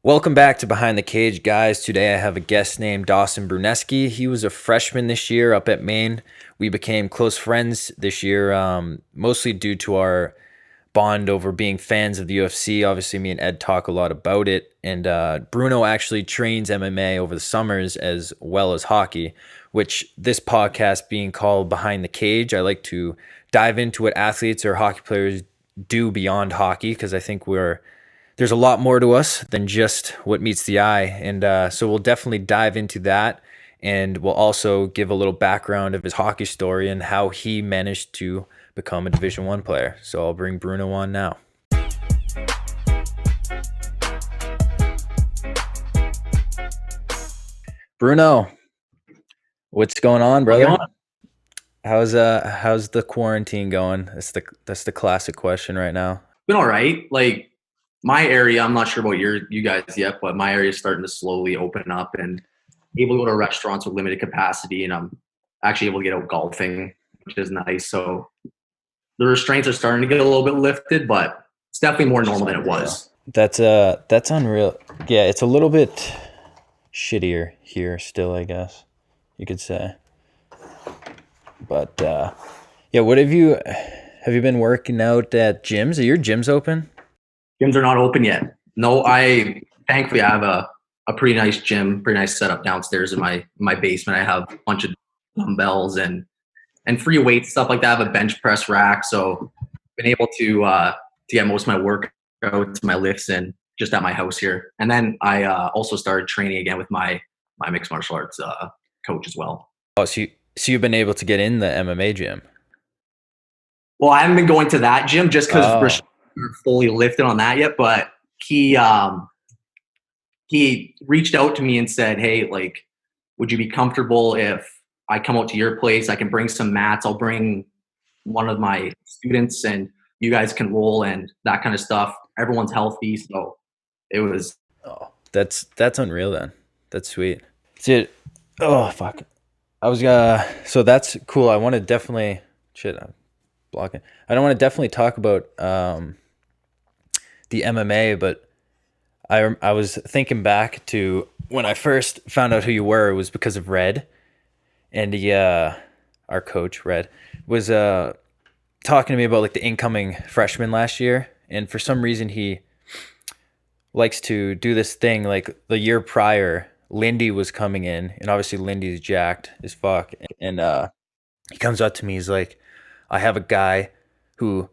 Welcome back to Behind the Cage, guys. Today I have a guest named Dawson Bruneski. He was a freshman this year up at Maine. We became close friends this year, mostly due to our bond over being fans of the UFC. Obviously, me and Ed talk a lot about it. And Bruno actually trains MMA over the summers as well as hockey, which this podcast being called Behind the Cage, I like to dive into what athletes or hockey players do beyond hockey because I think there's a lot more to us than just what meets the eye. And so we'll definitely dive into that. And we'll also give a little background of his hockey story and how he managed to become a Division One player. So I'll bring Bruno on now. Bruno, what's going on, brother? How's the quarantine going? That's the classic question right now. Been all right. Like my area, I'm not sure about you guys yet, but my area is starting to slowly open up and able to go to restaurants with limited capacity, and I'm actually able to get out golfing, which is nice. So the restraints are starting to get a little bit lifted, but it's definitely more normal than it was. That's unreal. Yeah, it's a little bit shittier here still, I guess you could say. But yeah, what have you been working out at gyms? Are your gyms open? Gyms are not open yet. No, I thankfully I have a pretty nice gym, pretty nice setup downstairs in my basement. I have a bunch of dumbbells and free weights, stuff like that. I have a bench press rack, so been able to get most of my workouts, my lifts in just at my house here. And then I also started training again with my mixed martial arts coach as well. Oh, so you've been able to get in the MMA gym? Well, I haven't been going to that gym just because Oh, we're fully lifted on that yet. But he reached out to me and said, "Hey, like, would you be comfortable if I come out to your place? I can bring some mats. I'll bring one of my students, and you guys can roll and that kind of stuff. Everyone's healthy, so it was." that's unreal then. That's sweet. Dude, oh fuck. I was gonna. So that's cool. I want to definitely. Shit, I'm blocking. I don't want to definitely talk about the MMA, but I was thinking back to when I first found out who you were. It was because of Red, and our coach Red was talking to me about like the incoming freshman last year, and for some reason he likes to do this thing like the year prior. Lindy was coming in, and obviously Lindy's jacked as fuck, and he comes up to me. He's like, "I have a guy who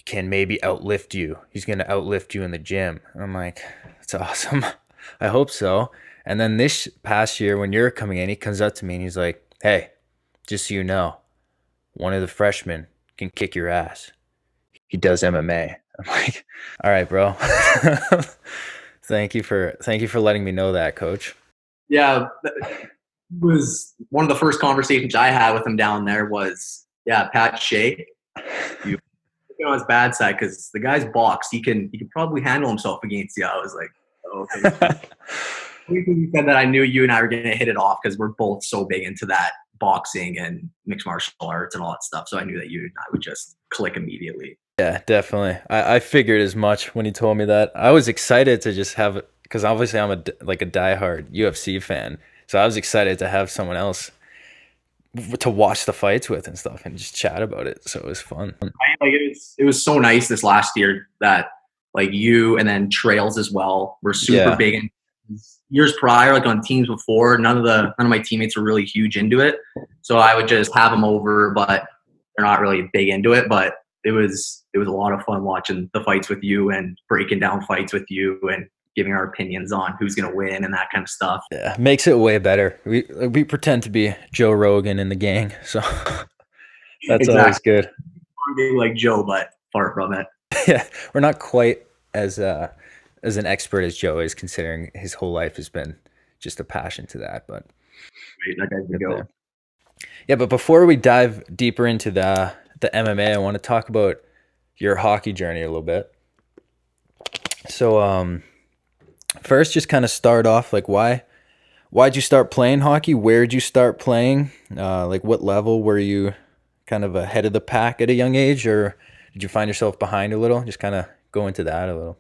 can maybe outlift you. He's gonna outlift you in the gym." And I'm like, "That's awesome. I hope so." And then this past year, when you're coming in, he comes up to me and he's like, "Hey, just so you know, one of the freshmen can kick your ass. He does MMA." I'm like, "All right, bro." Thank you for letting me know that, coach. Yeah, it was one of the first conversations I had with him down there was, yeah, Pat Shea. You on his bad side because the guy's boxed. He can probably handle himself against you. I was like, oh, okay. He said that I knew you and I were going to hit it off because we're both so big into that boxing and mixed martial arts and all that stuff. So I knew that you and I would just click immediately. Yeah, definitely. I figured as much when he told me that. I was excited to just have it because obviously I'm like a diehard UFC fan. So I was excited to have someone else to watch the fights with and stuff and just chat about it. So it was fun. Like it was so nice this last year that like you and then Trails as well were super Yeah. big. And years prior, like on teams before, none of my teammates were really huge into it. So I would just have them over, but they're not really big into it. But it was a lot of fun watching the fights with you and breaking down fights with you and giving our opinions on who's gonna win and that kind of stuff. Yeah, makes it way better. We pretend to be Joe Rogan in the gang, so that's always Exactly. good. Like Joe, but far from it. Yeah, we're not quite as an expert as Joe is, considering his whole life has been just a passion to that. But Right? That guy's the get goat. there. Yeah, but before we dive deeper into the MMA, I want to talk about your hockey journey a little bit. So, first, just kind of start off like why'd you start playing hockey? Where'd you start playing? Like what level were you kind of ahead of the pack at a young age, or did you find yourself behind a little? Just kind of go into that a little.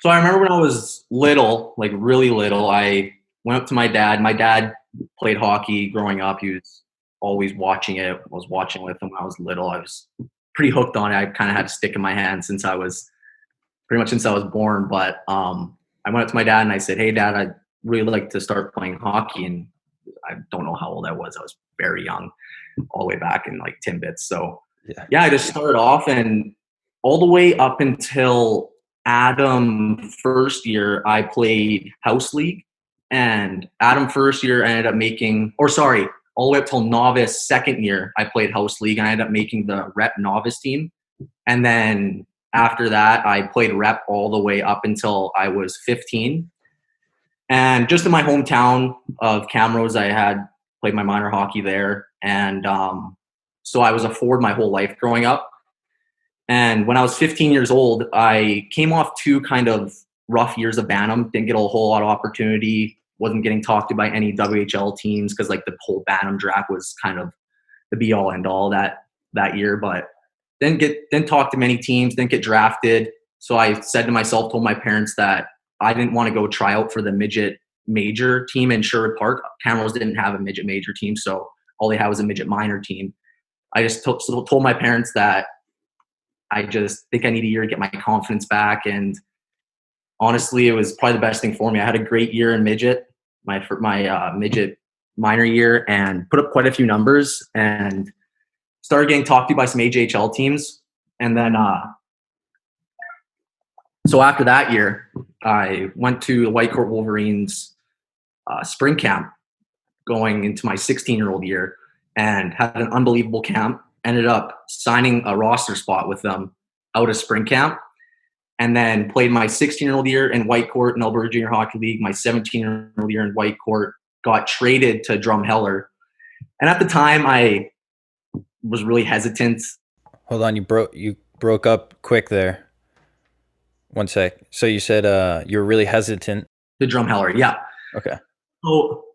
So I remember when I was little, like really little, I went up to my dad. My dad played hockey growing up. He was always watching it. I was watching with him when I was little. I was pretty hooked on it. I kind of had a stick in my hand since I was pretty much since I was born. But I went up to my dad and I said, "Hey, Dad, I'd really like to start playing hockey." And I don't know how old I was. I was very young, all the way back in like Timbits. So Yeah. yeah, I just started off and all the way up until Adam first year, I played house league, and Adam first year I ended up making, or sorry, all the way up till novice second year, I played house league and I ended up making the rep novice team. And then after that, I played rep all the way up until I was 15. And just in my hometown of Camrose, I had played my minor hockey there. And so I was a forward my whole life growing up. And when I was 15 years old, I came off two kind of rough years of Bantam, didn't get a whole lot of opportunity, wasn't getting talked to by any WHL teams because like the whole Bantam draft was kind of the be all end all that year. But didn't talk to many teams, didn't get drafted. So I said to myself, told my parents that I didn't want to go try out for the midget major team in Sherwood Park. Camrose didn't have a midget major team, so all they had was a midget minor team. I just told my parents that I just think I need a year to get my confidence back. And honestly, it was probably the best thing for me. I had a great year in midget, my midget minor year, and put up quite a few numbers and started getting talked to by some AJHL teams. And then, so after that year, I went to the Whitecourt Wolverines spring camp going into my 16-year-old year and had an unbelievable camp. Ended up signing a roster spot with them out of spring camp, and then played my 16-year-old year in Whitecourt in Alberta Junior Hockey League, my 17-year-old year in Whitecourt, got traded to Drumheller. And at the time, I was really hesitant. Hold on, you broke up quick there. One sec. So you said you were really hesitant. The Drumheller, yeah. Okay. So,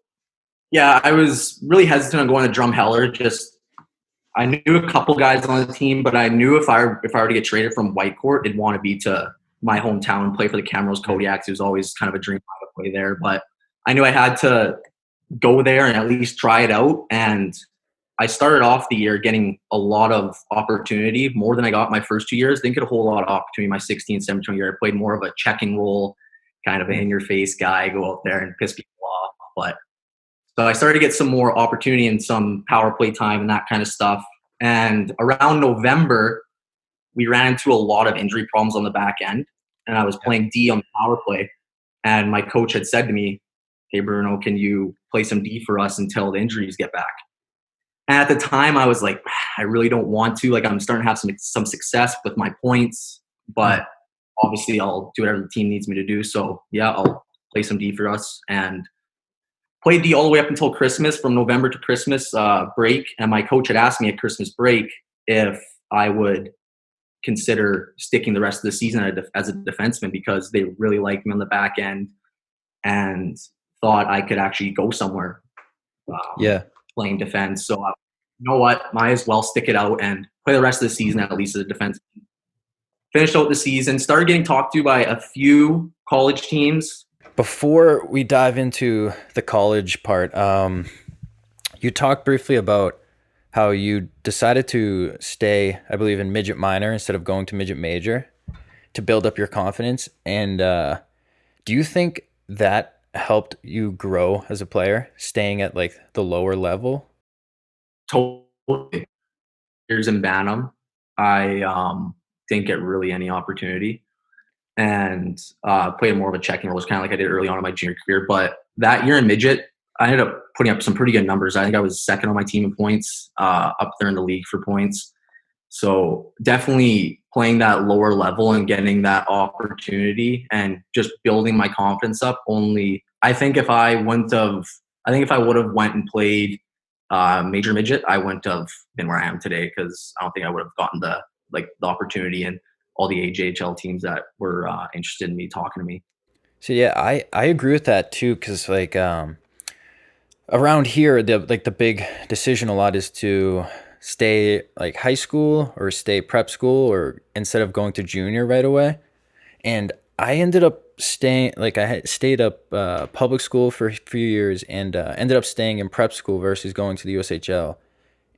yeah, I was really hesitant on going to Drumheller. Just I knew a couple guys on the team, but I knew if I were to get traded from Whitecourt, it'd want to be to my hometown and play for the Camrose Kodiaks. It was always kind of a dream to play there, but I knew I had to go there and at least try it out. And I started off the year getting a lot of opportunity, more than I got my first 2 years. Didn't get a whole lot of opportunity my 16, 17 year. I played more of a checking role, kind of an in-your-face guy, go out there and piss people off. But so I started to get some more opportunity and some power play time and that kind of stuff. And around November, we ran into a lot of injury problems on the back end. And I was playing D on the power play. And my coach had said to me, "Hey, Bruno, can you play some D for us until the injuries get back?" And at the time, I was like, I really don't want to. Like, I'm starting to have some success with my points. But obviously, I'll do whatever the team needs me to do. So, yeah, I'll play some D for us. And played D all the way up until Christmas, from November to Christmas break. And my coach had asked me at Christmas break if I would consider sticking the rest of the season as a defenseman, because they really liked me on the back end and thought I could actually go somewhere playing defense. So, you know what? Might as well stick it out and play the rest of the season at least as a defenseman. Finished out the season, started getting talked to by a few college teams. Before we dive into the college part, you talked briefly about how you decided to stay, I believe, in midget minor instead of going to midget major to build up your confidence. And do you think that helped you grow as a player, staying at like the lower level? Totally. Years in Bantam, I didn't get really any opportunity, and played more of a checking role, kind of like I did early on in my junior career. But that year in midget, I ended up putting up some pretty good numbers. I think I was second on my team in points, up there in the league for points. So definitely playing that lower level and getting that opportunity and just building my confidence up. I think if I would have went and played major midget, I wouldn't have been where I am today, because I don't think I would have gotten the opportunity and all the AJHL teams that were interested in me talking to me. So yeah, I agree with that too, because like around here, the big decision a lot is to stay like high school or stay prep school, or instead of going to junior right away. And I ended up staying, like I had stayed up public school for a few years and ended up staying in prep school versus going to the USHL.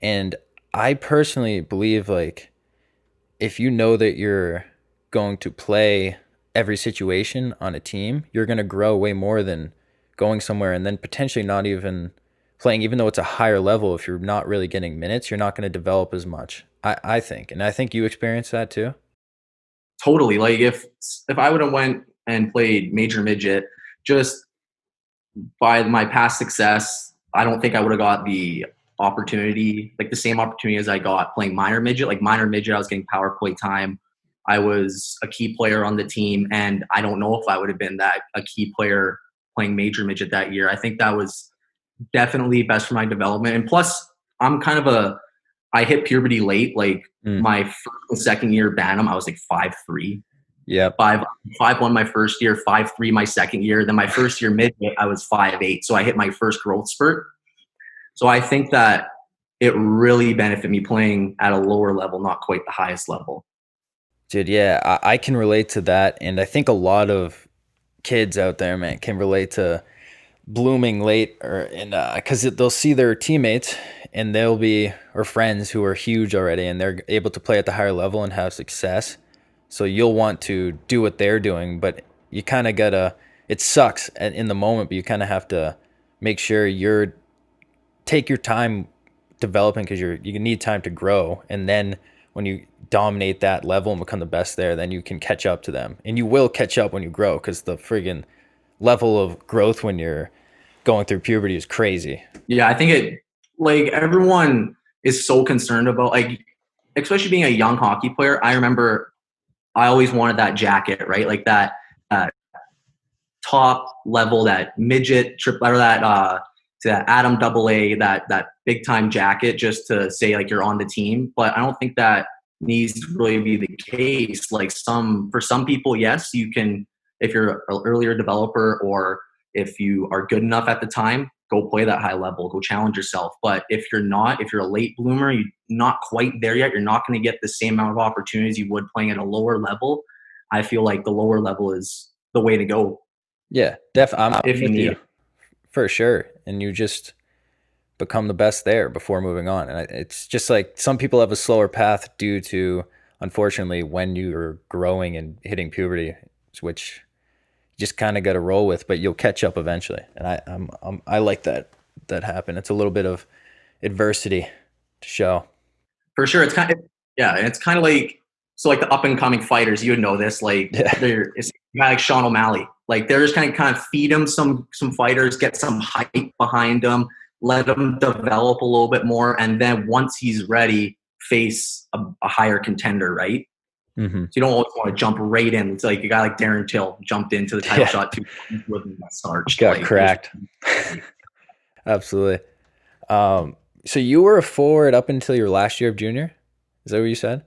And I personally believe like if you know that you're going to play every situation on a team, you're going to grow way more than going somewhere and then potentially not even playing, even though it's a higher level. If you're not really getting minutes, you're not going to develop as much. I think, and I think you experienced that too. Totally. Like if I would have went and played major midget, just by my past success, I don't think I would have got the opportunity, like the same opportunity as I got playing minor midget. Like minor midget, I was getting power play time. I was a key player on the team, and I don't know if I would have been that a key player playing major midget that year. I think that was definitely best for my development. And plus, I'm kind of I hit puberty late. Like Mm. my first and second year Bantam, I was like 5'3", Yep. 5'1" my first year, 5'3" my second year. Then my first year midget, I was 5'8". So I hit my first growth spurt. So I think that it really benefited me playing at a lower level, not quite the highest level. Dude, yeah, I can relate to that. And I think a lot of kids out there, man, can relate to blooming late or and because they'll see their teammates and they'll be or friends who are huge already and they're able to play at the higher level and have success. So you'll want to do what they're doing, but you kind of gotta. It sucks in the moment, but you kind of have to make sure you're take your time developing because you need time to grow, and then when you dominate that level and become the best there, then you can catch up to them, and you will catch up when you grow because the friggin' level of growth when you're going through puberty is crazy. Yeah, I think like everyone is so concerned about, like, especially being a young hockey player. I remember I always wanted that jacket, right? Like that top level, that midget triple, or that Adam double A, that big time jacket, just to say like you're on the team. But I don't think that needs to really be the case. Like for some people, yes, you can, if you're an earlier developer or if you are good enough at the time, go play that high level, go challenge yourself. But if you're not, if you're a late bloomer, you're not quite there yet, you're not going to get the same amount of opportunities you would playing at a lower level. I feel like the lower level is the way to go Yeah, I'm if you with need you it. for sure, and you just become the best there before moving on. And it's just like some people have a slower path due to, unfortunately, when you're growing and hitting puberty, which you just kind of got to roll with, but you'll catch up eventually. And I like that happen. It's a little bit of adversity to show. For sure. It's kind of, yeah, and it's kind of like, so like the up and coming fighters, you would know this, like Yeah, it's a guy like Sean O'Malley. Like they're just kind of feed him some fighters, get some hype behind him, let him develop a little bit more, and then once he's ready, face a higher contender, right? hmm, So you don't always want to jump right in. It's like a guy like Darren Till jumped into the title yeah, shot too with starched. got Like there's cracked. Absolutely. So you were a forward up until your last year of junior. Is that what you said?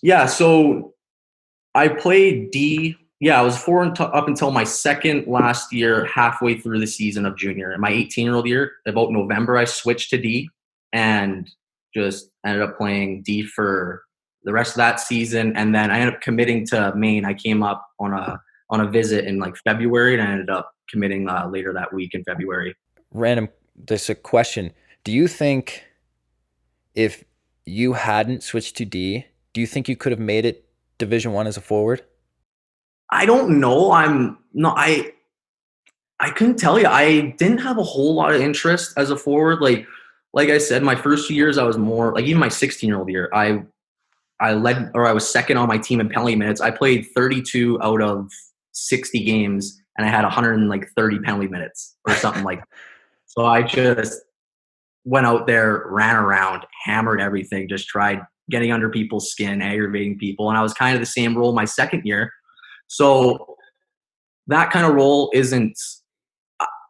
yeah. So I played D. Yeah, I was up until my second last year, halfway through the season of junior. In my 18-year-old year, about November, I switched to D and just ended up playing D for the rest of that season. And then I ended up committing to Maine. I came up on a visit in like February, and I ended up committing later that week in February. Random. There's a question. Do you think if you hadn't switched to D, do you think you could have made it Division One as a forward? I don't know. I'm not. I couldn't tell you. I didn't have a whole lot of interest as a forward. Like I said, my first few years I was more like, even my 16-year-old year, I led, or I was second on my team in penalty minutes. I played 32 out of 60 games and I had 130 penalty minutes or something like that. So I just went out there, ran around, hammered everything, just tried getting under people's skin, aggravating people. And I was kind of the same role my second year. So that kind of role isn't,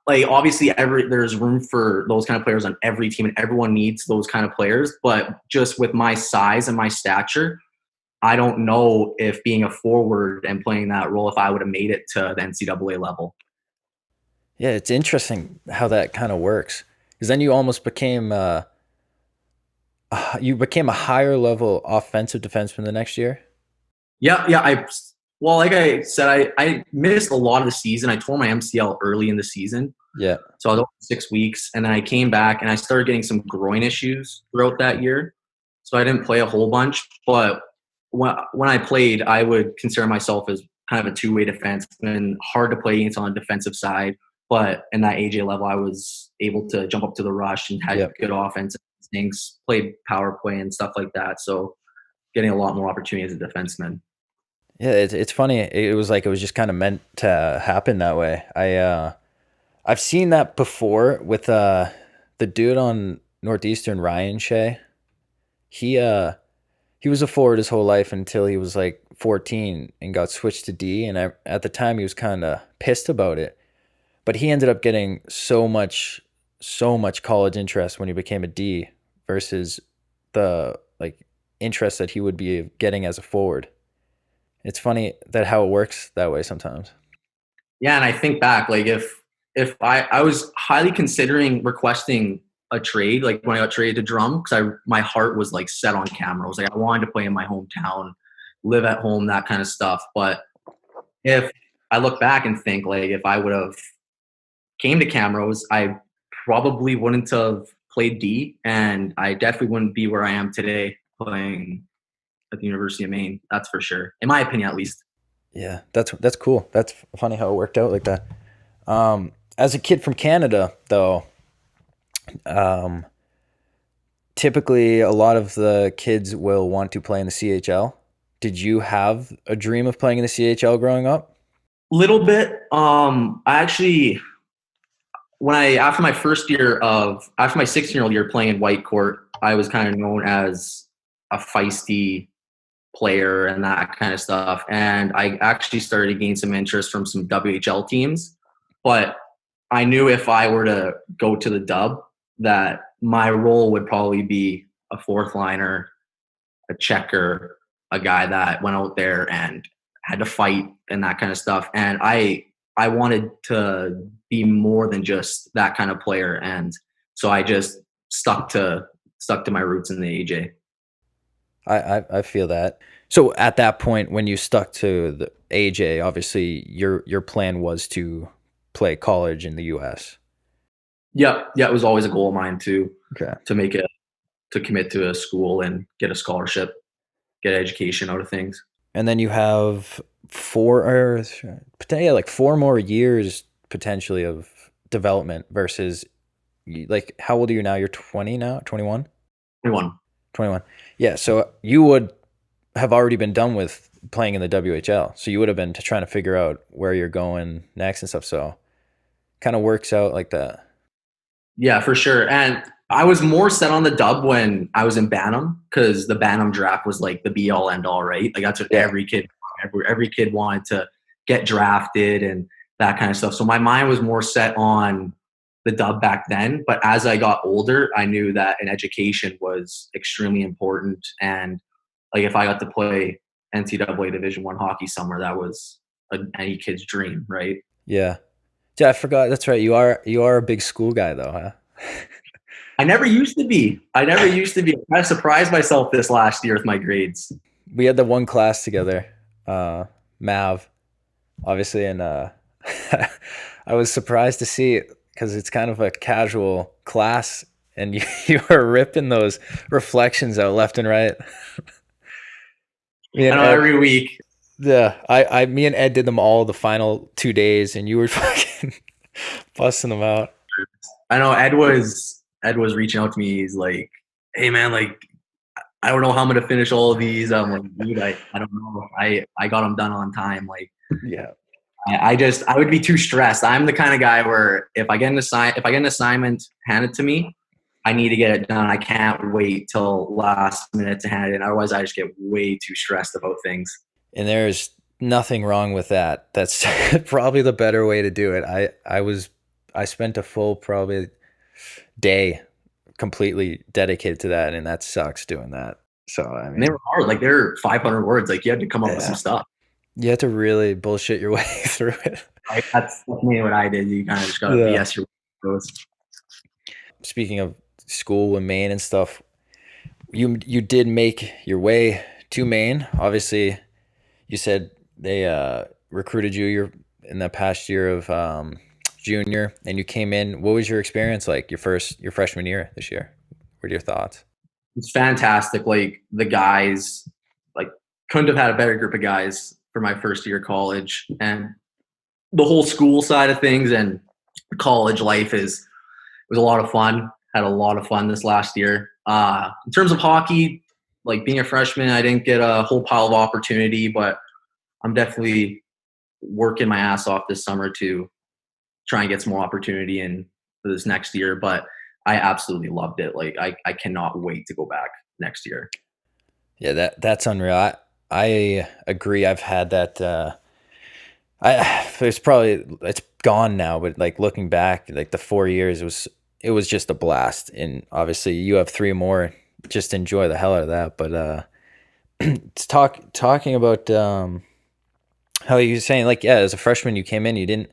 like, obviously there's room for those kind of players on every team and everyone needs those kind of players, but just with my size and my stature, I don't know if being a forward and playing that role, if I would have made it to the NCAA level. Yeah, it's interesting how that kind of works. Because then you almost became you became a higher level offensive defenseman the next year. Yeah, yeah. Well, like I said, I missed a lot of the season. I tore my MCL early in the season. Yeah. So I was over 6 weeks, and then I came back and I started getting some groin issues throughout that year. So I didn't play a whole bunch. But when I played, I would consider myself as kind of a two-way defenseman, hard to play against on the defensive side. But in that AJ level, I was able to jump up to the rush and had Yep. good offensive instincts, played power play and stuff like that. So getting a lot more opportunity as a defenseman. Yeah, it's funny. It was like it was just kind of meant to happen that way. I've seen that before with the dude on Northeastern, Ryan Shea. He he was a forward his whole life until he was like 14 and got switched to D, and at the time he was kind of pissed about it. But he ended up getting so much college interest when he became a D versus the like interest that he would be getting as a forward. It's funny that how it works that way sometimes. Yeah, and I think back, like if I was highly considering requesting a trade, like when I got traded to Drum, because I my heart was like set on camera. I was like, I wanted to play in my hometown, live at home, that kind of stuff. But if I look back and think like if I would have came to Camrose, I probably wouldn't have played D, and I definitely wouldn't be where I am today playing at the University of Maine. That's for sure, in my opinion, at least. Yeah, that's cool. That's funny how it worked out like that. As a kid from Canada, though, um, typically a lot of the kids will want to play in the CHL. Did you have a dream of playing in the CHL growing up? Little bit. I actually when I after my 16-year-old year playing in White Court, I was kind of known as a feisty player and that kind of stuff. And I actually started to gain some interest from some WHL teams. But I knew if I were to go to the dub, that my role would probably be a fourth liner, a checker, a guy that went out there and had to fight and that kind of stuff. And I wanted to be more than just that kind of player. And so I just stuck to my roots in the AJ. I feel that. So at that point, when you stuck to the AJ, obviously your plan was to play college in the U.S. Yeah, yeah, it was always a goal of mine Okay. to make it to commit to a school and get a scholarship, get education out of things. And then you have yeah, like 4 more years potentially of development versus like how old are you now? You're 20 now, 21? 21. 21. Yeah, so you would have already been done with playing in the WHL. So you would have been trying to figure out where you're going next and stuff. So kind of works out like that. Yeah, for sure. And I was more set on the dub when I was in Bantam because the Bantam draft was like the be all end all, right? Like that's what Yeah. every kid wanted to get drafted and that kind of stuff. So my mind was more set on the dub back then. But as I got older, I knew that an education was extremely important. And like if I got to play NCAA Division One hockey somewhere, that was any kid's dream, right? Yeah. Yeah, I forgot. That's right. You are a big school guy though, huh? I never used to be. I never used to be. I surprised myself this last year with my grades. We had the one class together, Mav, obviously, and I was surprised to see it because it's kind of a casual class, and you were ripping those reflections out left and right. Me I and know Ed, every week. yeah, me and Ed did them all the final 2 days, and you were fucking busting them out. I know Ed was reaching out to me. He's like, "Hey man, like I don't know how I'm gonna finish all of these." I'm like, "Dude, I don't know. I got them done on time. Like Yeah, I would be too stressed. I'm the kind of guy where if I get an assignment handed to me, I need to get it done. I can't wait till last minute to hand it in. Otherwise, I just get way too stressed about things. and there's nothing wrong with that. That's probably the better way to do it. I spent a full probably day completely dedicated to that, and that sucks doing that. So I And they mean, were hard. Like they're 500 words. Like you had to come up with some yeah, stuff. you have to really bullshit your way through it. Like that's me what I did. You kind of just gotta Yeah. BS your way. Speaking of school and Maine and stuff, you did make your way to Maine. Obviously, you said they recruited you. You're in the past year of junior, and you came in. What was your experience like your freshman year this year? What are your thoughts? It's fantastic. Like the guys, like couldn't have had a better group of guys for my first year of college, and the whole school side of things and college life was a lot of fun. Had a lot of fun this last year. In terms of hockey, like being a freshman, I didn't get a whole pile of opportunity, but I'm definitely working my ass off this summer to try and get some more opportunity in for this next year. But I absolutely loved it. Like I cannot wait to go back next year. Yeah, that's unreal. I agree. I've had that. It's gone now, but like looking back, like the 4 years it was just a blast. And obviously, you have three more. Just enjoy the hell out of that. But it's talking about how you were saying, like, yeah, as a freshman, you came in, you didn't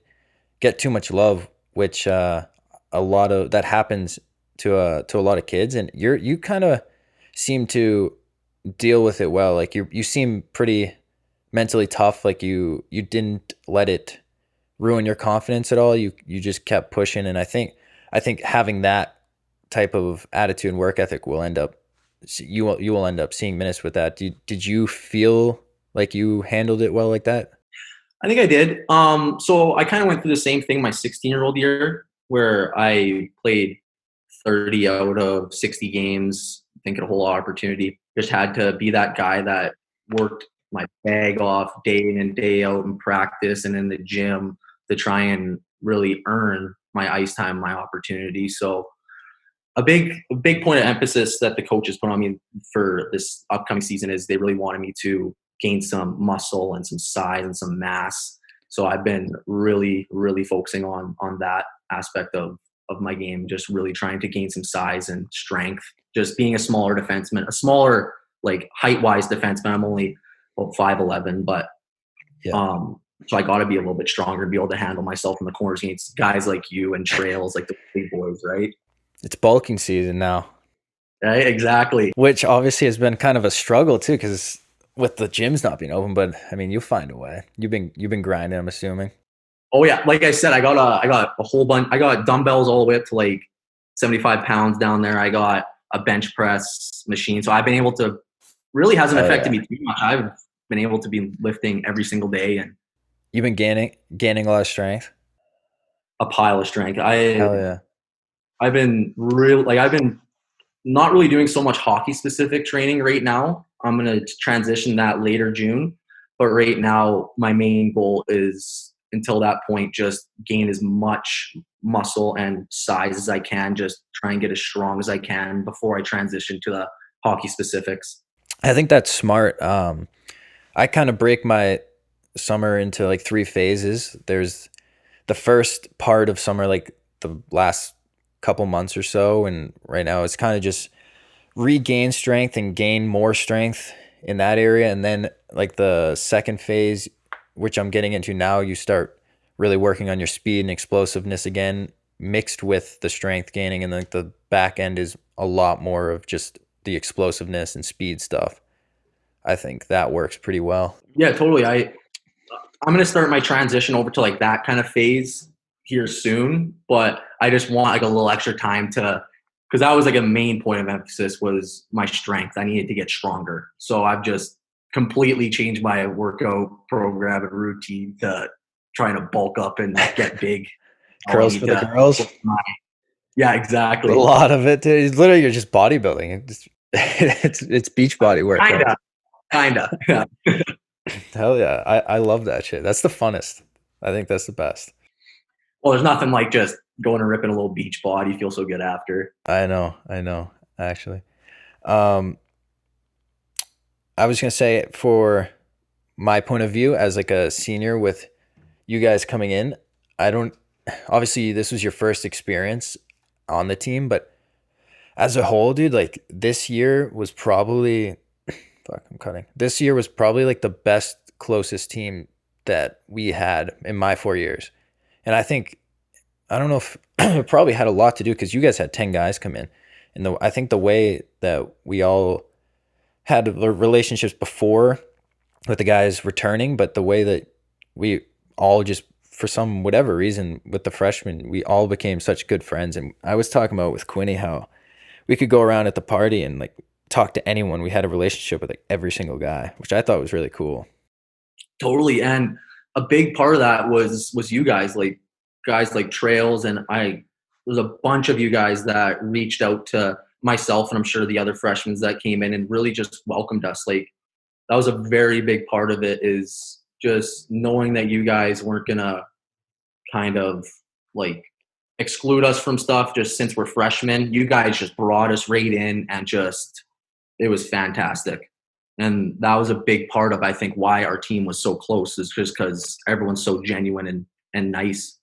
get too much love, which a lot of that happens to a lot of kids, and you kind of seem to deal with it well. Like you seem pretty mentally tough. Like you didn't let it ruin your confidence at all. You just kept pushing, and I think having that type of attitude and work ethic will end up you will end up seeing minutes with that. Did you feel like you handled it well like that? I think I did. So I kind of went through the same thing my 16-year-old year, where I played 30 out of 60 games, thinking a whole lot of opportunity. Just had to be that guy that worked my bag off day in and day out in practice and in the gym to try and really earn my ice time, my opportunity. So a big point of emphasis that the coaches put on me for this upcoming season is they really wanted me to gain some muscle and some size and some mass. So I've been really, really focusing on that aspect of my game, just really trying to gain some size and strength. Just being a smaller defenseman, a smaller like height wise defenseman. I'm only about 5'11", but Yeah, so I got to be a little bit stronger to be able to handle myself in the corners against guys like you and trails, like the big boys, right? it's bulking season now, Right, exactly. which obviously has been kind of a struggle too, because with the gyms not being open. But I mean, you'll find a way. You've been grinding, I'm assuming. Oh yeah, like I said, I got a whole bunch. I got dumbbells all the way up to like 75 pounds down there. I got a bench press machine, so I've been able to. Really hasn't Hell affected yeah, me too much. I've been able to be lifting every single day and you've been gaining a lot of strength. a pile of strength. Hell yeah. I've been not really doing so much hockey specific training right now. I'm gonna transition that later June, but right now my main goal is until that point just gain as much muscle and size as I can. Just try and get as strong as I can before I transition to the hockey specifics. I think that's smart. I kind of break my summer into like three phases. There's the first part of summer, like the last couple months or so, and right now it's kind of just regain strength and gain more strength in that area. And then like the second phase, which I'm getting into now, you start really working on your speed and explosiveness again, mixed with the strength gaining. And like the back end is a lot more of just the explosiveness and speed stuff. I think that works pretty well. Yeah, totally. I'm gonna start my transition over to like that kind of phase here soon, but I just want like a little extra time to because that was like a main point of emphasis was my strength. I needed to get stronger. So I've just completely changed my workout program and routine to trying to bulk up and get big. Oh, I Curls need for the to girls. yeah, A exactly. lot of it, dude. It's literally you're just bodybuilding. It's beach body workout. Kinda, kinda. Yeah. Hell yeah. I love that shit. That's the funnest. I think that's the best. Well, there's nothing like just going and ripping a little beach body. You feel so good after. I know, actually. Um, I was gonna say for my point of view as like a senior with you guys coming in, I don't obviously this was your first experience on the team, but as a whole, dude, like this year was probably fuck, I'm cutting. This year was probably like the best closest team that we had in my 4 years. And I don't know if it probably had a lot to do because you guys had 10 guys come in. And I think the way that we all had the relationships before with the guys returning, but the way that we all just, for some whatever reason, with the freshmen, we all became such good friends. And I was talking about with Quinny how we could go around at the party and like talk to anyone. We had a relationship with like every single guy, which I thought was really cool. Totally. And a big part of that was you guys like Trails, and there's a bunch of you guys that reached out to myself, and I'm sure the other freshmen that came in and really just welcomed us. Like, that was a very big part of it, is just knowing that you guys weren't gonna kind of like exclude us from stuff just since we're freshmen. You guys just brought us right in, and just, it was fantastic. And that was a big part of, I think, why our team was so close, is just because everyone's so genuine and nice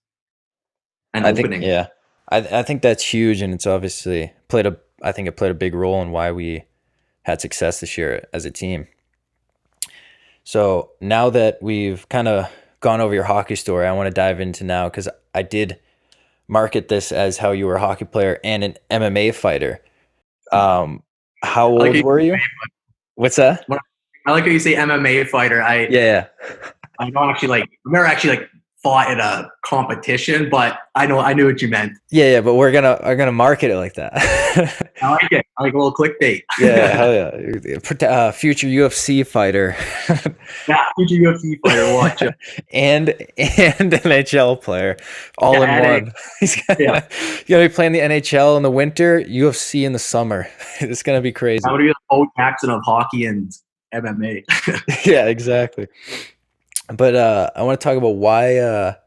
and I think, opening. yeah, I think that's huge, and it's obviously played a. I think it played a big role in why we had success this year as a team. So now that we've kind of gone over your hockey story, I want to dive into now, because I did market this as how you were a hockey player and an MMA fighter. How I like old how were you? What's that? I like how you say MMA fighter. Yeah. I don't actually like, I've never actually like fought in a competition, but I knew what you meant. Yeah, but we're gonna market it like that. I like it. I like a little clickbait. Yeah, hell yeah. Future UFC fighter. Yeah, future UFC fighter. Watch it. and NHL player, all Yeah, in one. He's yeah. gonna be playing the NHL in the winter, UFC in the summer. It's gonna be crazy. That would be the Bo Jackson of hockey and MMA. Yeah, exactly. But I want to talk about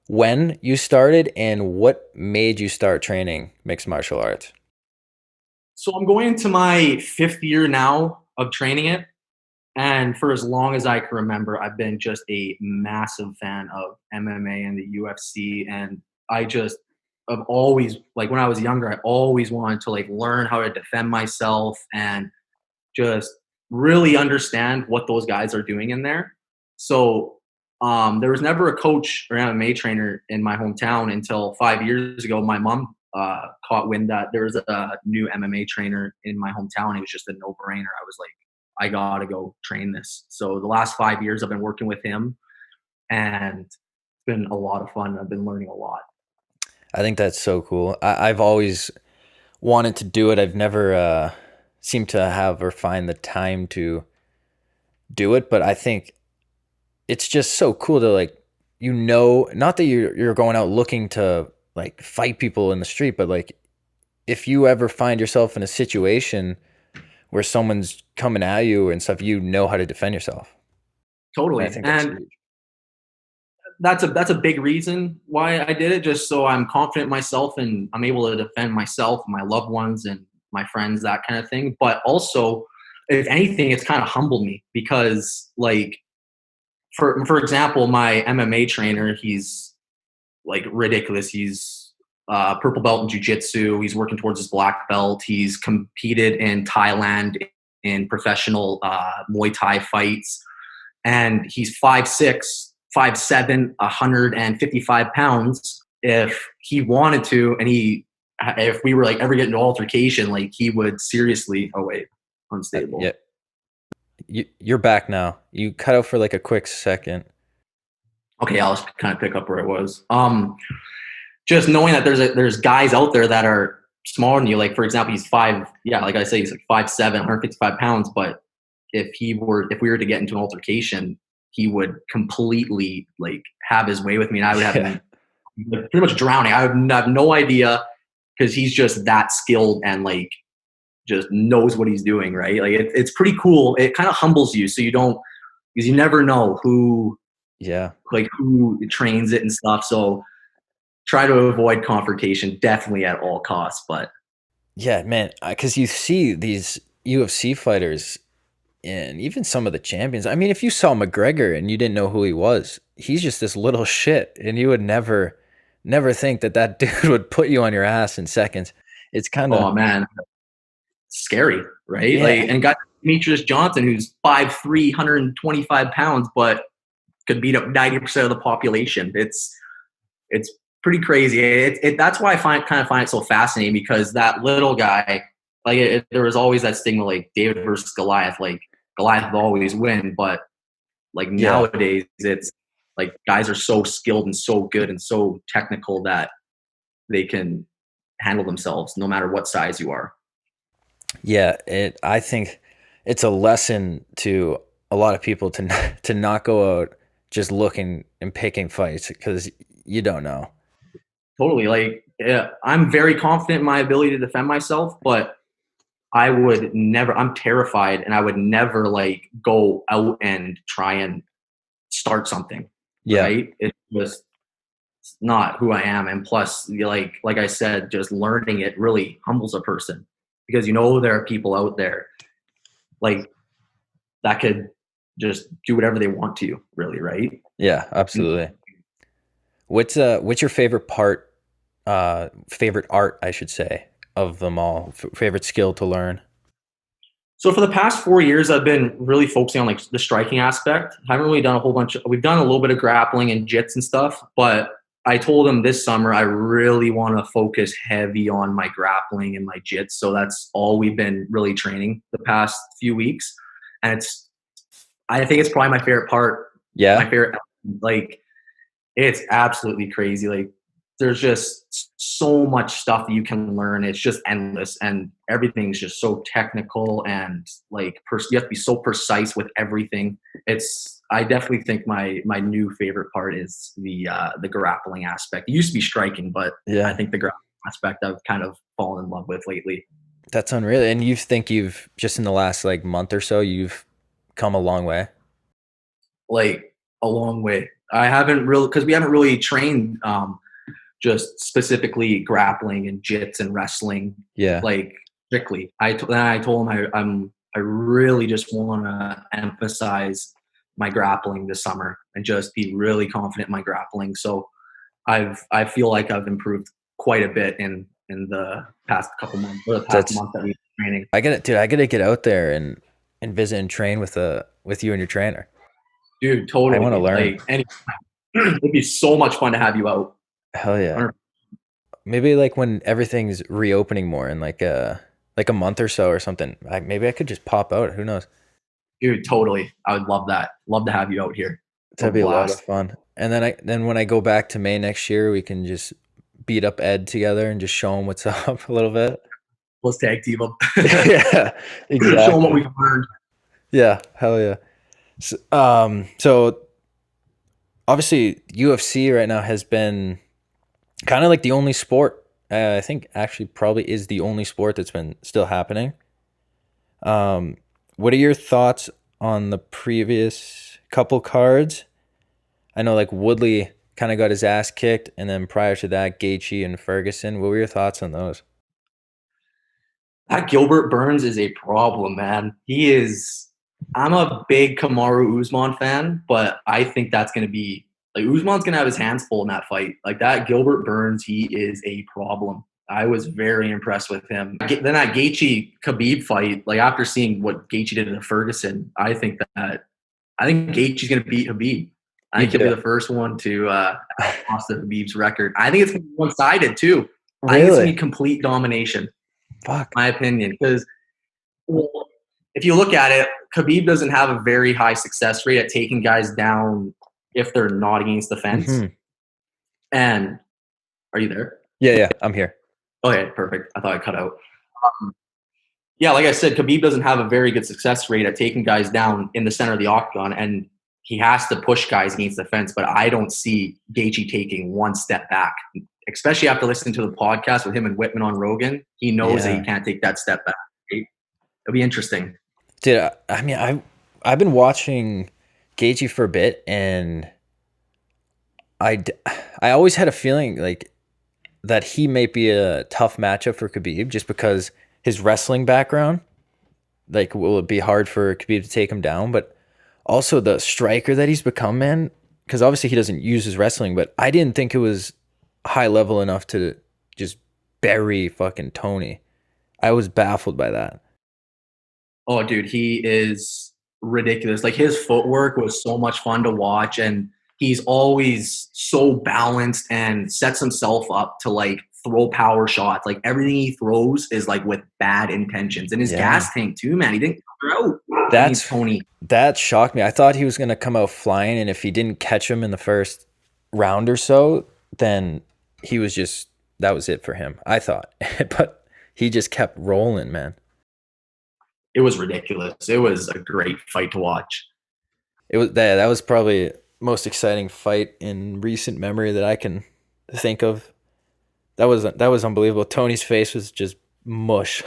when you started and what made you start training mixed martial arts. So I'm going into my 5th year now of training it. And for as long as I can remember, I've been just a massive fan of MMA and the UFC. And I've always, like when I was younger, I always wanted to like learn how to defend myself and just really understand what those guys are doing in there. So there was never a coach or MMA trainer in my hometown until 5 years ago. My mom caught wind that there was a new MMA trainer in my hometown. It was just a no-brainer. I was like, I gotta go train this. So the last 5 years I've been working with him, and it's been a lot of fun. I've been learning a lot. I think that's so cool. I've always wanted to do it. I've never seemed to have or find the time to do it, but I think it's just so cool to like, not that you're going out looking to like fight people in the street, but like if you ever find yourself in a situation where someone's coming at you and stuff, you know how to defend yourself. And I Totally. think that's And huge. that's a big reason why I did it, just so I'm confident in myself and I'm able to defend myself, my loved ones, and my friends, that kind of thing. But also, if anything, it's kind of humbled me, because like, for example, my MMA trainer, he's like ridiculous. He's purple belt in jiu-jitsu. He's working towards his black belt. He's competed in Thailand in professional Muay Thai fights, and he's 5'6", 5'7", 155 pounds. If he wanted to, and if we were like ever get into altercation, like he would seriously. Oh wait, unstable. Yeah. You're back now. You cut out for like a quick second. Okay, I'll just kind of pick up where I was. Just knowing that there's guys out there that are smaller than you. Like, for example, he's like I say, he's like 5'7", 155 pounds. But if we were to get into an altercation, he would completely like have his way with me, and I would have him pretty much drowning. I would have no idea, because he's just that skilled and like just knows what he's doing, right? Like it's pretty cool. It kind of humbles you, so because you never know who trains it and stuff. So try to avoid confrontation definitely at all costs. But Yeah, man, because you see these UFC fighters and even some of the champions. I mean, if you saw McGregor and you didn't know who he was, he's just this little shit, and you would never think that dude would put you on your ass in seconds. It's kind of, oh man, scary, right? yeah, Like, and got Demetrius Johnson, who's 5'3", 125 pounds, but could beat up 90% of the population. It's pretty crazy. That's why I find it so fascinating, because that little guy, like there was always that stigma, like David versus Goliath. Like Goliath will always win, but like Yeah. nowadays it's like guys are so skilled and so good and so technical that they can handle themselves no matter what size you are. Yeah, I think it's a lesson to a lot of people to to not go out just looking and picking fights because you don't know. Totally. Like, yeah, I'm very confident in my ability to defend myself, but I would never, I'm terrified and I would never like go out and try and start something. Yeah. Right. It's just not who I am. And plus, like I said, just learning it really humbles a person because there are people out there like that could just do whatever they want to, really, right? Yeah, absolutely. What's your favorite part, favorite art, I should say, of them all? Favorite skill to learn? So for the past 4 years, I've been really focusing on like the striking aspect. I haven't really done a whole bunch. We've done a little bit of grappling and jits and stuff, but I told him this summer I really want to focus heavy on my grappling and my jits. So that's all we've been really training the past few weeks, and I think it's probably my favorite part. My Yeah, favorite, like it's absolutely crazy. Like there's just so much stuff that you can learn. It's just endless, and everything's just so technical and like you have to be so precise with everything. I definitely think my new favorite part is the grappling aspect. It used to be striking, but I yeah, think the grappling aspect I've kind of fallen in love with lately. that's unreal. And you think you've just in the last like month or so, you've come a long way. Like a long way. I haven't really because we haven't really trained just specifically grappling and jits and wrestling, Yeah, like strictly. I told him I really just want to emphasize my grappling this summer and just be really confident in my grappling. So I feel like I've improved quite a bit in the past couple months or the past that's month that we've been training. I gotta, dude. I gotta get out there and visit and train with you and your trainer. Dude, I want to totally. learn. Like it'd be so much fun to have you out. Hell yeah. Maybe like when everything's reopening more in like a month or so or something. Maybe I could just pop out. Who knows? Dude, totally. I would love that. Love to have you out here. A That'd be a lot of blast. fun. And then when I go back to May next year, we can just beat up Ed together and just show him what's up a little bit. Let's tag team them. Yeah, Show them what exactly. we've learned. Yeah, hell yeah. So obviously UFC right now has been kind of like the only sport. I think actually probably is the only sport that's been still happening. Um, what are your thoughts on the previous couple cards? I know like Woodley kind of got his ass kicked, and then prior to that, Gaethje and Ferguson. What were your thoughts on those? That Gilbert Burns is a problem, man. He is. I'm a big Kamaru Usman fan, but I think that's going to be like Usman's going to have his hands full in that fight. Like that Gilbert Burns, he is a problem. I was very impressed with him. Then that Gaethje Khabib fight, like after seeing what Gaethje did to Ferguson, I think Gaethje's going to beat Khabib. I You think he'll be do. the first one to cross the Khabib's record. I think it's going to be one-sided too. I think it's going to Really? be complete domination, Fuck. my opinion. Because well, if you look at it, Khabib doesn't have a very high success rate at taking guys down if they're not against the fence. Hmm. And are you there? Yeah, yeah, I'm here. Okay, perfect. I thought I cut out. Yeah, like I said, Khabib doesn't have a very good success rate at taking guys down in the center of the octagon, and he has to push guys against the fence. But I don't see Gaethje taking one step back, especially after listening to the podcast with him and Whitman on Rogan. He knows that he Yeah. can't take that step back. Right? It'll be interesting. Dude, I mean, I've been watching Gaethje for a bit, and I d- I always had a feeling like that he may be a tough matchup for Khabib just because his wrestling background. Like, will it be hard for Khabib to take him down? But also the striker that he's become, man. Because obviously he doesn't use his wrestling, but I didn't think it was high level enough to just bury fucking Tony. I was baffled by that. Oh, dude, he is ridiculous. Like his footwork was so much fun to watch, and he's always so balanced and sets himself up to like throw power shots. Like everything he throws is like with bad intentions. And his gas tank too, man. He didn't clear out against Tony. That shocked me. I thought he was gonna come out flying, and if he didn't catch him in the first round or so, then he was just that was it for him. I thought, but he just kept rolling, man. It was ridiculous. It was a great fight to watch. It was that was probably most exciting fight in recent memory that I can think of. That was unbelievable. Tony's face was just mush.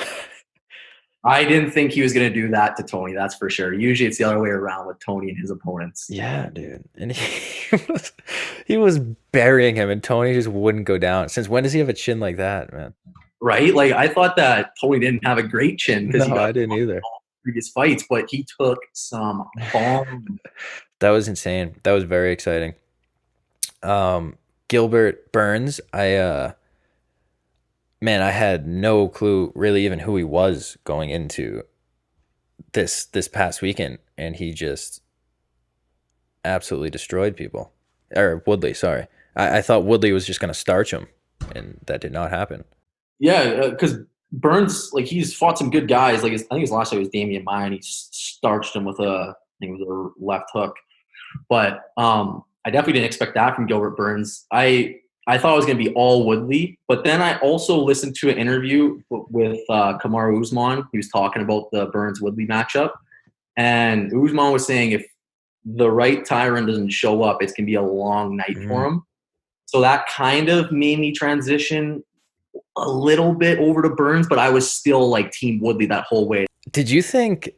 I didn't think he was going to do that to Tony. That's for sure. Usually it's the other way around with Tony and his opponents. Yeah, dude. And he was burying him, and Tony just wouldn't go down. Since when does he have a chin like that, man? Right? Like I thought that Tony didn't have a great chin because I didn't either. Previous fights, but he took some bombs. That was insane. That was very exciting. Gilbert Burns, man, I had no clue really even who he was going into this past weekend, and he just absolutely destroyed people. Or Woodley, sorry. I thought Woodley was just going to starch him, and that did not happen. Yeah, because Burns, like he's fought some good guys. Like I think his last fight was Damian Maia, and he starched him with I think it was a left hook. But I definitely didn't expect that from Gilbert Burns. I thought it was going to be all Woodley, but then I also listened to an interview with Kamaru Usman. He was talking about the Burns-Woodley matchup, and Usman was saying if the right Tyron doesn't show up, it's going to be a long night for him. So that kind of made me transition a little bit over to Burns, but I was still like Team Woodley that whole way. Did you think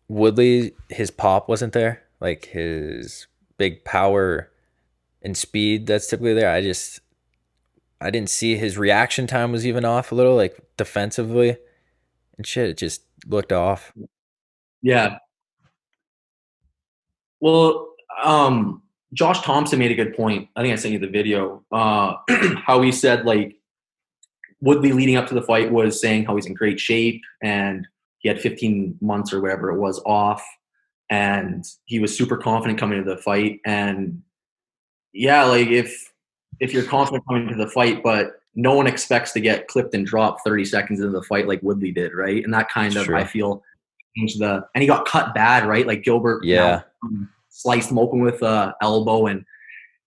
Woodley, his pop wasn't there? Like his big power and speed that's typically there? I didn't see his reaction time was even off a little, like defensively and shit. It just looked off. Yeah. Well, Josh Thompson made a good point. I think I sent you the video. How he said like Woodley leading up to the fight was saying how he's in great shape and he had 15 months or whatever it was off, and he was super confident coming into the fight. And yeah, like if you're confident coming into the fight, but no one expects to get clipped and dropped 30 seconds into the fight like Woodley did, right? And that kind of, I feel, changed and he got cut bad, right? Like Gilbert sliced him open with elbow and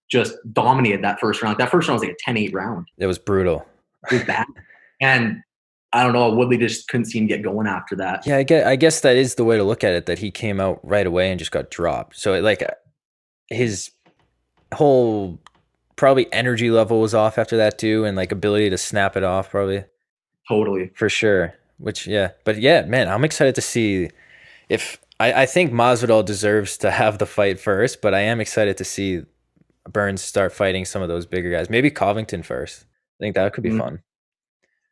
just dominated that first round. That first round was like a 10-8 round. It was brutal. It was bad. And I don't know, Woodley just couldn't seem to get going after that. Yeah, I guess that is the way to look at it, that he came out right away and just got dropped. So like his whole probably energy level was off after that too, and like ability to snap it off probably. Totally. For sure. Which but yeah, man, I'm excited to see if I think Masvidal deserves to have the fight first, but I am excited to see Burns start fighting some of those bigger guys. Maybe Covington first. I think that could be fun.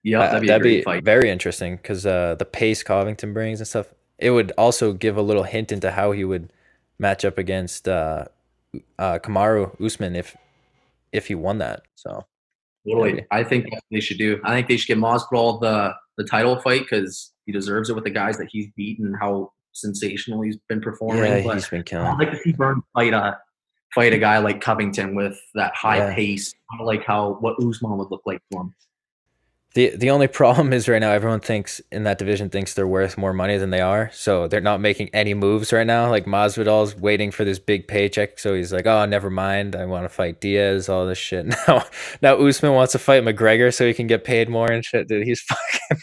Yeah, that'd be a great fight. Very interesting because the pace Covington brings and stuff. It would also give a little hint into how he would match up against Kamaru Usman if he won that. So totally. I think that's what they should do. I think they should give Masvidal the title fight because he deserves it with the guys that he's beaten and how sensational he's been performing. Yeah, but he's been killing. I'd like to see Burns fight a guy like Covington with that high pace, kind of like what Usman would look like to him. The only problem is right now everyone thinks in that division thinks they're worth more money than they are, so they're not making any moves right now. Like Masvidal's waiting for this big paycheck, so he's like, "Oh, never mind. I want to fight Diaz, all this shit." Now Usman wants to fight McGregor so he can get paid more and shit. Dude, he's fucking.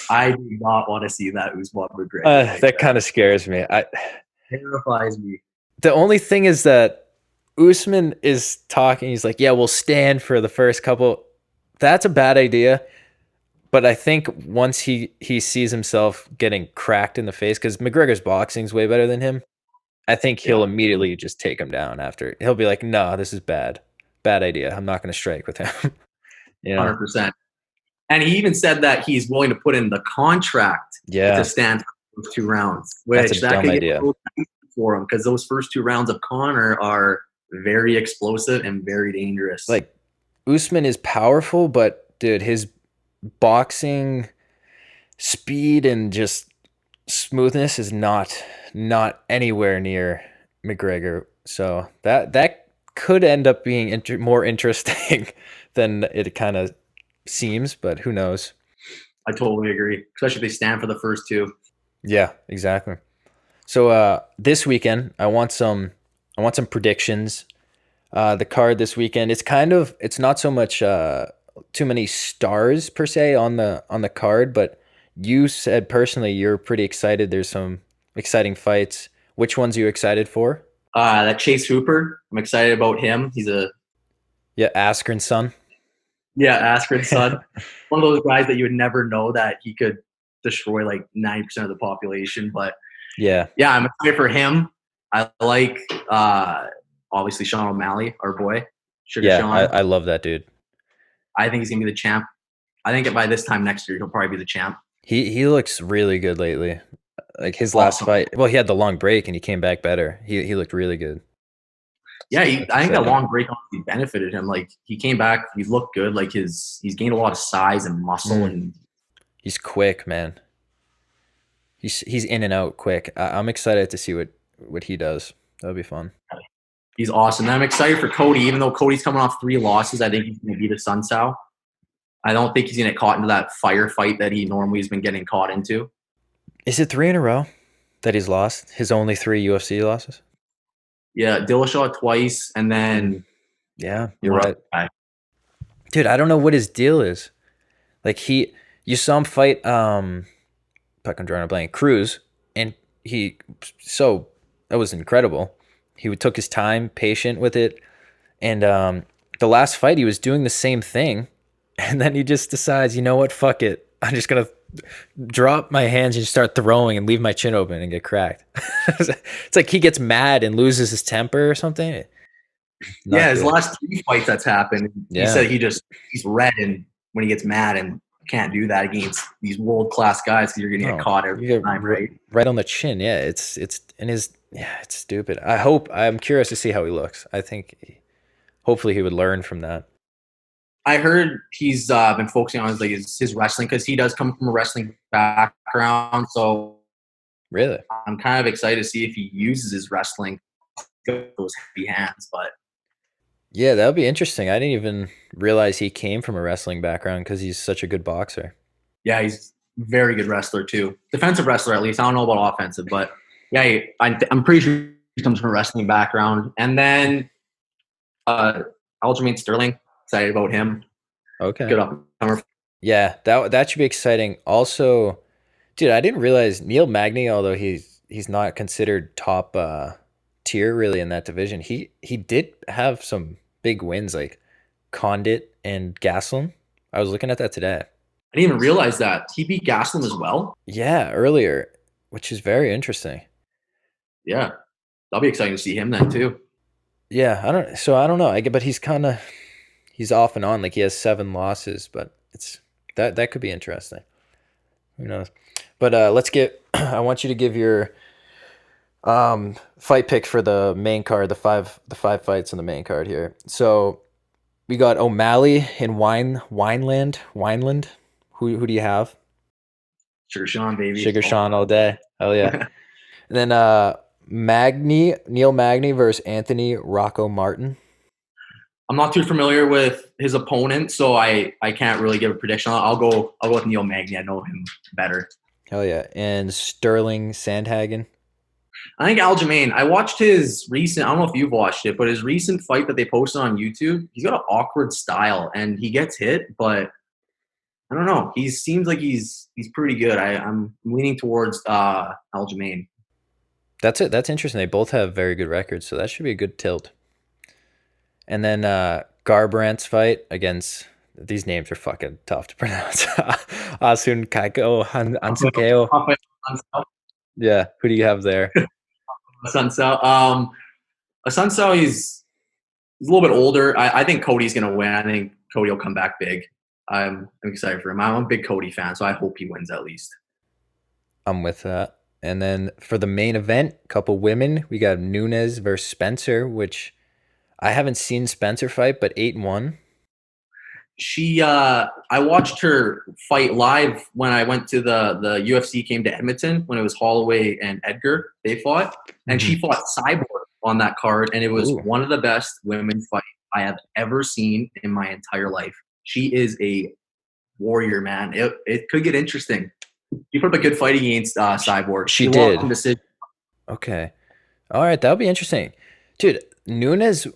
I do not want to see that Usman McGregor. That kind of scares me. Terrifies me. The only thing is that Usman is talking. He's like, "Yeah, we'll stand for the first couple." That's a bad idea, but I think once he sees himself getting cracked in the face, because McGregor's boxing's way better than him, I think he'll immediately just take him down after. He'll be like, "No, this is bad idea. I'm not going to strike with him." 100%. And he even said that he's willing to put in the contract to stand for those 2 rounds, which that could get for him because those first 2 rounds of Conor are very explosive and very dangerous. Like Usman is powerful, but dude, his boxing speed and just smoothness is not anywhere near McGregor. So that could end up being more interesting than it kind of seems, but who knows? I totally agree, especially if they stand for the first two. Yeah, exactly. So this weekend, I want some predictions. The card this weekend, it's not so much too many stars per se on the card, but you said personally you're pretty excited. There's some exciting fights. Which ones are you excited for? That Chase Hooper, I'm excited about him. He's a Yeah, Askren's son. Askren's son. One of those guys that you would never know that he could destroy like 90% of the population. But Yeah, yeah, I'm excited for him. I like obviously Sean O'Malley, our boy, Sugar yeah, Sean. I love that dude. I think he's gonna be the champ. I think by this time next year he'll probably be the champ. He looks really good lately. Like his last Awesome. fight, well, he had the long break and he came back better. He looked really good. Yeah, That's I think that exciting. long break honestly benefited him. Like he came back, he looked good. Like he's gained a lot of size and muscle, Mm, and he's quick, man. He's in and out quick. I'm excited to see what he does. That'll be fun. he's awesome. And I'm excited for Cody, even though Cody's coming off 3 losses. I think he's going to beat a Sun Sao. I don't think he's going to get caught into that firefight that he normally has been getting caught into. Is it 3 in a row that he's lost? His only 3 UFC losses? Yeah, Dillashaw twice, and then Yeah, you're one right. other guy. Dude, I don't know what his deal is. Like you saw him fight fuck, I'm drawing a blank, Cruz, and he so that was incredible. He took his time, patient with it, and the last fight he was doing the same thing, and then he just decides, you know what, fuck it, I'm just gonna drop my hands and start throwing and leave my chin open and get cracked. It's like he gets mad and loses his temper or something. Yeah, Not his good. last 3 fights that's happened. He Yeah. said he's red, and when he gets mad, and can't do that against these world class guys because you're going to get No, caught you every get time, right? right on the chin. Yeah, it's in his. Yeah, it's stupid. I'm curious to see how he looks. I think hopefully he would learn from that. I heard he's been focusing on his wrestling because he does come from a wrestling background. So Really? I'm kind of excited to see if he uses his wrestling with those heavy hands. But Yeah, that would be interesting. I didn't even realize he came from a wrestling background because he's such a good boxer. yeah, he's a very good wrestler too. Defensive wrestler at least. I don't know about offensive, but yeah, I'm pretty sure he comes from a wrestling background. And then Aljamain Sterling, excited about him. Okay. Good up comer. Yeah, that should be exciting. Also, dude, I didn't realize Neil Magny, although he's not considered top tier really in that division. He did have some big wins like Condit and Gaslam. I was looking at that today. I didn't even realize that he beat Gaslam as well. Yeah, earlier, which is very interesting. Yeah, that'll be exciting to see him then too. Yeah, I don't know. But he's off and on. Like he has 7 losses, but it's that could be interesting. Who knows? But let's get. I want you to give your fight pick for the main card. The five fights on the main card here. So we got O'Malley in Wineland. Who do you have? Sugar Sean, baby. Sugar Sean all day. Hell yeah. And then Neil Magny versus Anthony Rocco Martin. I'm not too familiar with his opponent, so I can't really give a prediction. I'll go with Neil Magny. I know him better. Hell yeah. And Sterling Sandhagen. I think Aljamain. I watched his recent. I don't know if you've watched it, but his recent fight that they posted on YouTube. He's got an awkward style, and he gets hit, but I don't know. He seems like he's pretty good. I'm leaning towards Aljamain. That's it. That's interesting. They both have very good records, so that should be a good tilt. And then Garbrandt's fight against, these names are fucking tough to pronounce. Asun Kaiko Ansukeo. Yeah, who do you have there? Sunsao. Sunsao, he's a little bit older. I think Cody's gonna win. I think Cody will come back big. I'm excited for him. I'm a big Cody fan, so I hope he wins at least. I'm with that. And then for the main event, couple women, we got Nunes versus Spencer, which I haven't seen Spencer fight, but 8-1. She I watched her fight live when I went to the UFC came to Edmonton when it was Holloway and Edgar. They fought, and she fought Cyborg on that card, and it was Ooh. one of the best women's fights I have ever seen in my entire life. She is a warrior, man. It could get interesting. You put up a good fight against Cyborg. She She lost in did. decision. Okay. All right, that'll be interesting. Dude, Nunes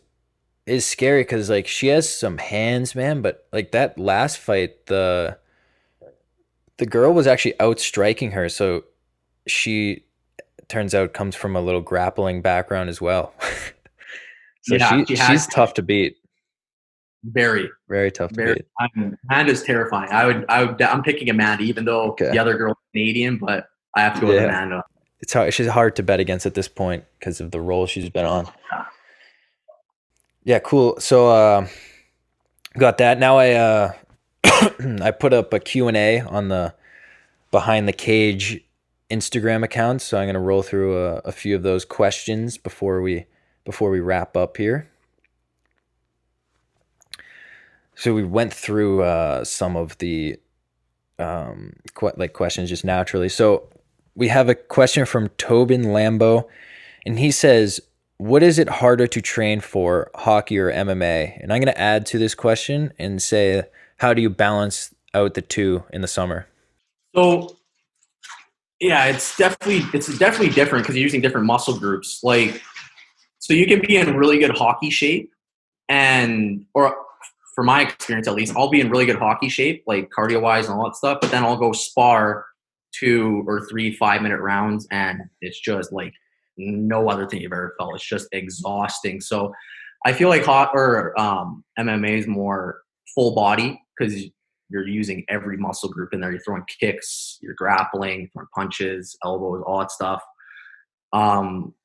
is scary because like she has some hands, man, but like that last fight, the girl was actually out striking her, so she turns out comes from a little grappling background as well. So Yeah, she had she's tough to beat. very, Very tough to very. beat. Amanda's terrifying. I'm picking Amanda, even though Okay. the other girl's Canadian, but I have to go with Yeah. Amanda. It's hard. She's hard to bet against at this point because of the role she's been on. Yeah, cool. So got that. Now I I put up a Q&A on the Behind the Cage Instagram account, so I'm going to roll through a few of those questions before we wrap up here. So we went through some of the questions just naturally. So we have a question from Tobin Lambo, and he says, "What is it harder to train for, hockey or MMA?" And I'm going to add to this question and say, how do you balance out the two in the summer? So yeah, it's definitely different because you're using different muscle groups. Like, so you can be in really good hockey shape, and or for my experience at least, I'll be in really good hockey shape, like cardio wise and all that stuff. But then I'll go spar 2 or 3 5-minute rounds, and it's just like no other thing you've ever felt. It's just exhausting. So I feel like MMA is more full body because you're using every muscle group in there. You're throwing kicks, you're grappling, throwing punches, elbows, all that stuff. Um,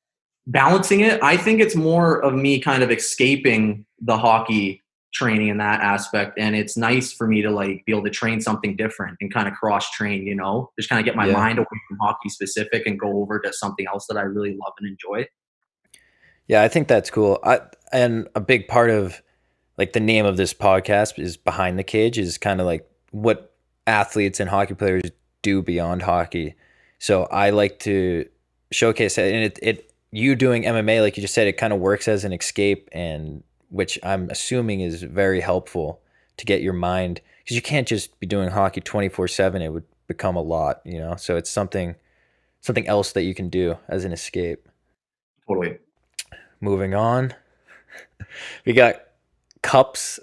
Balancing it, I think it's more of me kind of escaping the hockey training in that aspect, and it's nice for me to like be able to train something different and kind of cross train, just kind of get my Yeah. mind away from hockey specific and go over to something else that I really love and enjoy. Yeah, I think that's cool. And a big part of like the name of this podcast is Behind the Cage, is kind of like what athletes and hockey players do beyond hockey. So I like to showcase that, and it you doing MMA, like you just said, it kind of works as an escape, and which I'm assuming is very helpful to get your mind, because you can't just be doing hockey 24/7. It would become a lot. So it's something else that you can do as an escape. Totally. Moving on, we got Cups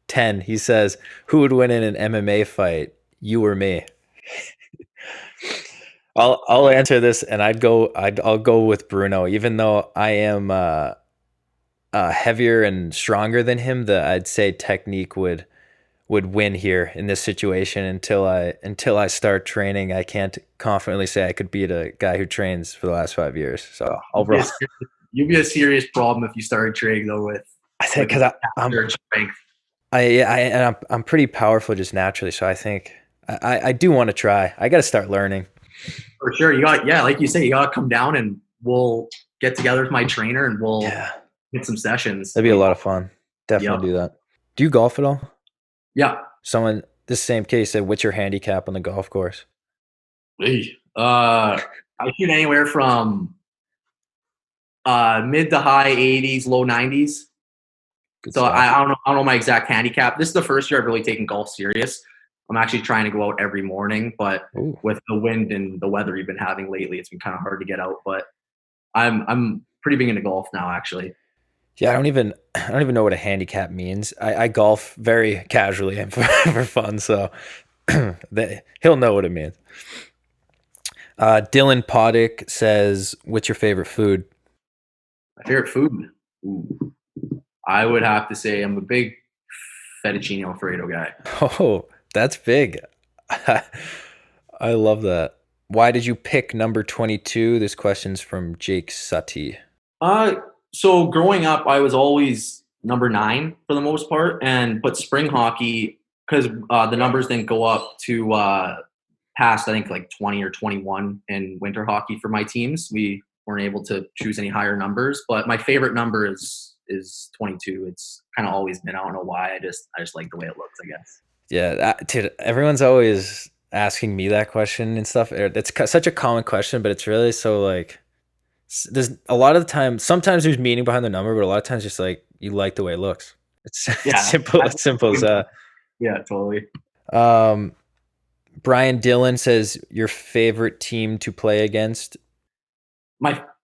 10. He says, "Who would win in an MMA fight, you or me?" I'll answer this, and I'll go with Bruno, even though I am heavier and stronger than him. I'd say technique would win here in this situation. Until I start training, I can't confidently say I could beat a guy who trains for the last 5 years. So I'll roll. You'd be a serious problem if you started training though with I think because I'm your strength. I'm pretty powerful just naturally, so I think I do want to try. I got to start learning. For sure. Like you say, you got to come down and we'll get together with my trainer and we'll hit some sessions. That'd be a lot of fun. Definitely do that. Do you golf at all? Yeah. Someone, this same case said, "What's your handicap on the golf course?" I shoot anywhere from mid to high 80s, low 90s. Good So stuff. I don't know my exact handicap. This is the first year I've really taken golf serious. I'm actually trying to go out every morning, but with the wind and the weather we've been having lately, it's been kind of hard to get out. But I'm pretty big into golf now, actually. Yeah, I don't even know what a handicap means. I golf very casually and for fun, so he'll know what it means. Dylan Poddick says, "What's your favorite food?" My favorite food? Ooh. I would have to say I'm a big fettuccine Alfredo guy. Oh, that's big. I love that. Why did you pick number 22? This question's from Jake Sutty. So growing up, I was always number 9 for the most part, but spring hockey, because the numbers didn't go up to past, I think, like 20 or 21 in winter hockey for my teams. We weren't able to choose any higher numbers, but my favorite number is 22. It's kind of always been. I don't know why. I just like the way it looks, I guess. Yeah, dude, everyone's always asking me that question and stuff. It's such a common question, but it's really so like There's a lot of the time. Sometimes there's meaning behind the number, but a lot of times just like you like the way it looks. It's it's Yeah. simple. It's simple as that. Yeah, totally. Um, Brian Dillon says your favorite team to play against.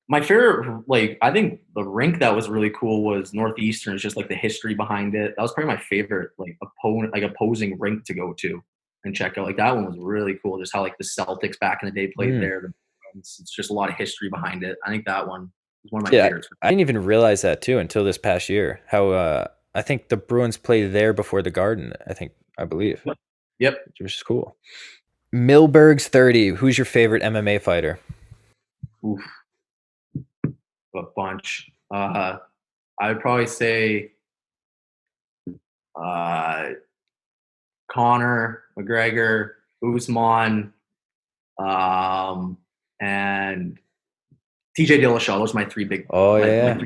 My favorite, like, I think the rink that was really cool was Northeastern. It's just like the history behind it. That was probably my favorite, like, opposing rink to go to and check out. Like, that one was really cool. Just how like the Celtics back in the day played Mm. there. It's just a lot of history behind it. I think that one was one of my Yeah, favorites. I didn't even realize that too until this past year. How I think the Bruins played there before the Garden. I believe, Yep. which is cool. Milberg's 30. Who's your favorite MMA fighter? Oof, a bunch. I would probably say uh, Connor, McGregor, Usman, and TJ Dillashaw. Those are my three big. Oh yeah,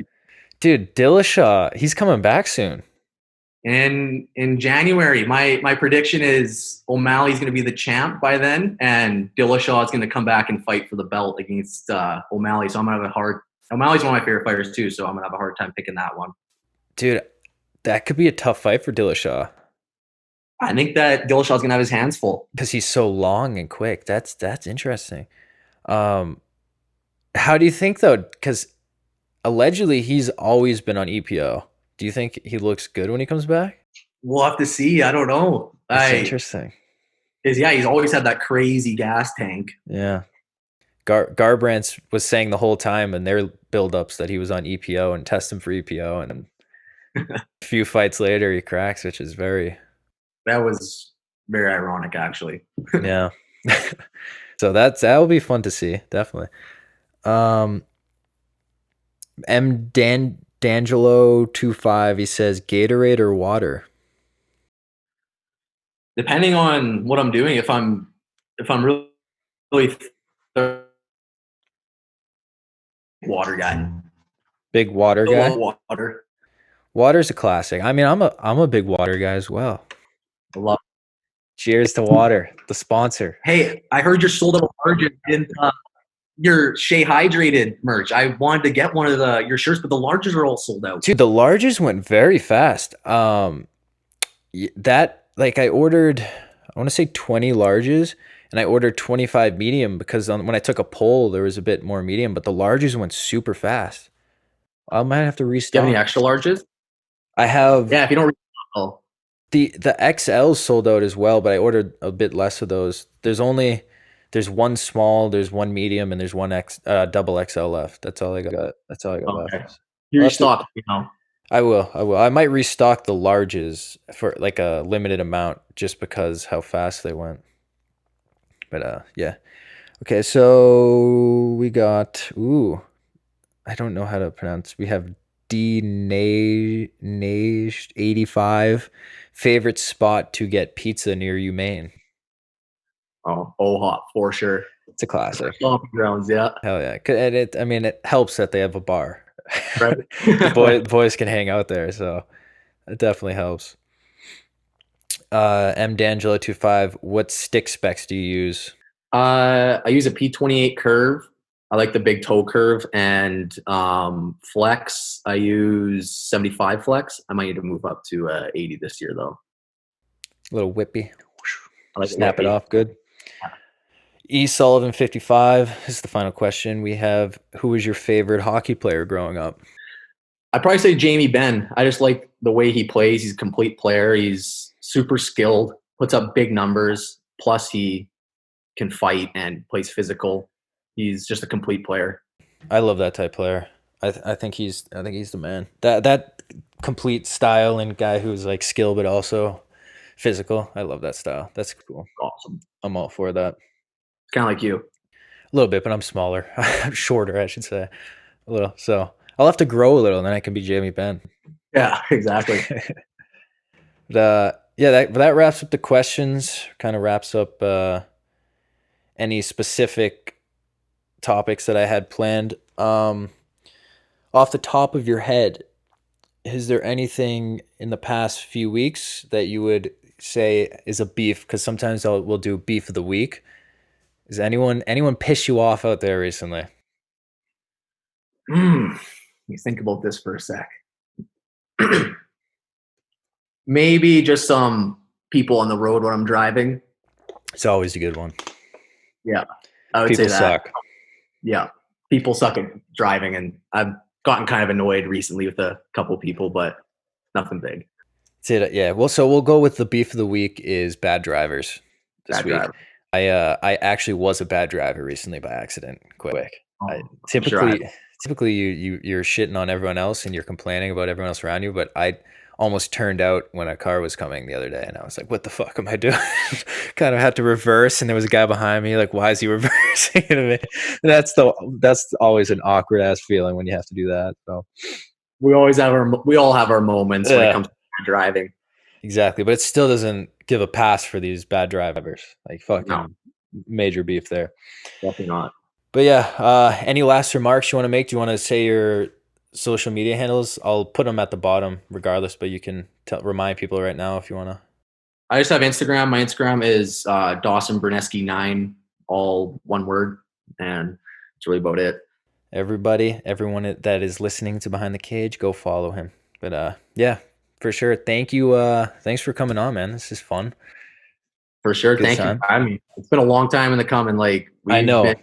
dude, Dillashaw. He's coming back soon. In January, my prediction is O'Malley's going to be the champ by then, and Dillashaw is going to come back and fight for the belt against O'Malley. So I'm gonna have a hard. O'Malley's one of my favorite fighters too, so I'm gonna have a hard time picking that one. Dude, that could be a tough fight for Dillashaw I think that Dillashaw's gonna have his hands full. because he's so long and quick. That's interesting. Um, how do you think though? Because allegedly he's always been on EPO. Do you think he looks good when he comes back? We'll have to see. I don't know. That's interesting. Yeah, he's always had that crazy gas tank. Yeah. Garbrandt was saying the whole time in their buildups that he was on EPO and test him for EPO, and then a few fights later he cracks, which is very That was very ironic, actually. yeah. So that will be fun to see, definitely. Um, D'Angelo 25, he says Gatorade or water. Depending on what I'm doing, if I'm really water guy. Big water I guy. love water. Water's a classic. I mean, I'm a big water guy as well. I love. Cheers to water, the sponsor. Hey, I heard you're sold out of larges in your Shea Hydrated merch. I wanted to get one of your shirts, but the larges are all sold out. Dude, the larges went very fast. That like I ordered, I want to say 20 larges, and I ordered 25 medium because when I took a poll, there was a bit more medium, but the larges went super fast. I might have to Do you restock. have any extra larges? I have Yeah, if you don't restock, the XL sold out as well, but I ordered a bit less of those. There's one small, there's one medium, and there's one double XL left. That's all I got. That's all I got okay. left. You I'll have to- restock, you know. I will. I might restock the larges for like a limited amount just because how fast they went. But yeah. Okay, so we got I don't know how to pronounce. We have D Nage 85. Favorite spot to get pizza near you, Maine. Oh, hot for sure. It's a classic. Stomping grounds, yeah. Hell yeah. And I mean, it helps that they have a bar. Right. The boys can hang out there, so it definitely helps. M D'Angelo 25. What stick specs do you use? I use a P28 curve. I like the big toe curve, and flex. I use 75 flex. I might need to move up to 80 this year though. A little whippy. I like Snap it off. Good. E Sullivan 55 this is the final question. We have, who was your favorite hockey player growing up? I'd probably say Jamie Benn. I just like the way he plays. He's a complete player. He's super skilled, puts up big numbers. Plus, he can fight and plays physical. He's just a complete player. I love that type player. I think he's the man. That complete style and guy who's like skilled but also physical. I love that style. That's cool. Awesome. I'm all for that. Kind of like you. A little bit, but I'm smaller. I'm shorter, I should say. A little. So I'll have to grow a little, and then I can be Jamie Benn. Yeah, exactly. Yeah, that wraps up the questions. Kind of wraps up any specific topics that I had planned. Off the top of your head, is there anything in the past few weeks that you would say is a beef? Because sometimes we'll do beef of the week. Is anyone piss you off out there recently? You think about this for a sec. Maybe just some people on the road when I'm driving. It's always a good one. Yeah, I would People say that. suck. Yeah, people suck at driving, and I've gotten kind of annoyed recently with a couple people, but nothing big. That's it. Yeah. Well, so we'll go with the beef of the week is bad drivers this Bad week. driver. I actually was a bad driver recently by accident. Quick. Typically you're shitting on everyone else and you're complaining about everyone else around you, but I almost turned out when a car was coming the other day and I was like, what the fuck am I doing? Kind of had to reverse and there was a guy behind me, like, why is he reversing? That's always an awkward ass feeling when you have to do that. So we all have our moments when it comes to driving. Exactly, but it still doesn't give a pass for these bad drivers. Like fucking major beef there. Definitely not. But yeah, any last remarks you want to make? Do you want to say your social media handles? I'll put them at the bottom regardless, but you can remind people right now if you want to. I just have Instagram. My Instagram is Dawson Bruneski 9, all one word, and that's really about it. Everyone that is listening to Behind the Cage, go follow him. But yeah, for sure. Thank you. Thanks for coming on, man. This is fun. For sure. Thank you. I mean, it's been a long time in the coming. Like I know. Been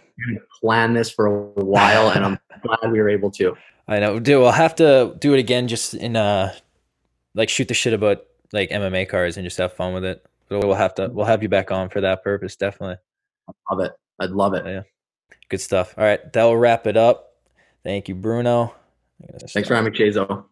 plan this for a while, and I'm glad we were able to. I know. Dude, we'll have to do it again, just in like shoot the shit about like MMA cars and just have fun with it. But we'll have you back on for that purpose, definitely. I'd love it. Yeah. Good stuff. All right, that will wrap it up. Thank you, Bruno. Thanks for having me, Chazo.